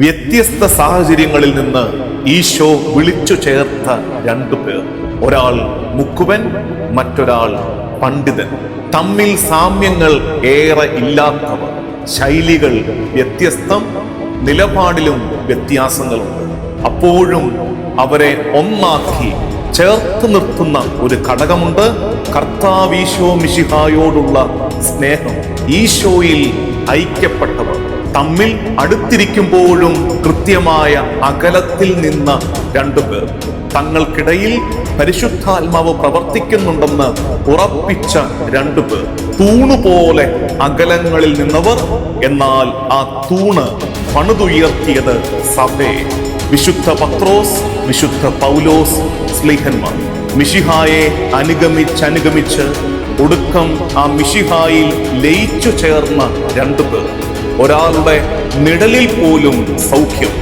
വ്യത്യസ്ത സാഹചര്യങ്ങളിൽ നിന്ന് ഈശോ വിളിച്ചു ചേർത്ത രണ്ടു പേർ, ഒരാൾ മുക്കുവൻ, മറ്റൊരാൾ പണ്ഡിതൻ. തമ്മിൽ സാമ്യങ്ങൾ ഏറെ ഇല്ലാത്തവർ, ശൈലികൾ വ്യത്യസ്തം, നിലപാടിലും വ്യത്യാസങ്ങളുണ്ട്. അപ്പോഴും അവരെ ഒന്നാക്കി ചേർത്ത് നിർത്തുന്ന ഒരു ഘടകമുണ്ട്: കർത്താവീശോ മിശിഹായോടുള്ള സ്നേഹം. ഈശോയിൽ ഐക്യപ്പെട്ടവർ തമ്മിൽ അടുത്തിരിക്കുമ്പോഴും കൃത്യമായ അകലത്തിൽ നിന്ന രണ്ടുപേർ, തങ്ങൾക്കിടയിൽ പരിശുദ്ധാത്മാവ് പ്രവർത്തിക്കുന്നുണ്ടെന്ന് ഉറപ്പിച്ച രണ്ടുപേർ, തൂണുപോലെ അകലങ്ങളിൽ നിന്നവർ. എന്നാൽ ആ തൂണ് പണിതുയർത്തിയത് സഭയെ. വിശുദ്ധ പത്രോസ്, വിശുദ്ധ പൗലോസ് ശ്ലീഹന്മാർ മിശിഹായെ അനുഗമിച്ച് ഒടുക്കം ആ മിശിഹായിൽ ലയിച്ചു ചേർന്ന രണ്ടുപേർ. ഒരാളുടെ നിഴലിൽ പോലും സൗഖ്യം,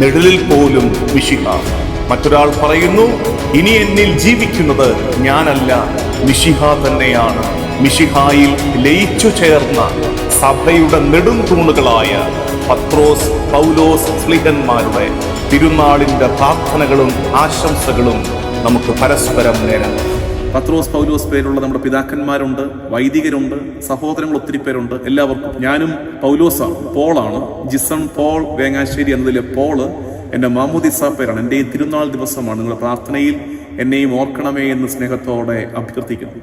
നിഴലിൽ പോലും മിശിഹ. മറ്റൊരാൾ പറയുന്നു, ഇനി എന്നിൽ ജീവിക്കുന്നത് ഞാനല്ല, മിശിഹ തന്നെയാണ്. മിശിഹായിൽ ലയിച്ചു ചേർന്ന സഭയുടെ നെടും തൂണുകളായ പത്രോസ്, പൗലോസ് ശ്ലീഹന്മാരുടെ തിരുനാളിന്റെ പ്രാർത്ഥനകളും ആശംസകളും നമുക്ക് പരസ്പരം നേരാം. പത്രോസ്, പൗലോസ് പേരുള്ള നമ്മുടെ പിതാക്കന്മാരുണ്ട്, വൈദികരുണ്ട്, സഹോദരങ്ങൾ ഒത്തിരി പേരുണ്ട്. എല്ലാവർക്കും ഞാനും പൗലോസാണ്, പോളാണ്. ജിസൺ പോൾ വേങ്ങാശ്ശേരി എന്നതിലെ പോള് എൻ്റെ മാമോദിസ പേരാണ്. എൻ്റെ ഈ തിരുനാൾ ദിവസമാണ്. നിങ്ങളുടെ പ്രാർത്ഥനയിൽ എന്നെയും ഓർക്കണമേ എന്ന് സ്നേഹത്തോടെ അഭ്യർത്ഥിക്കുന്നു.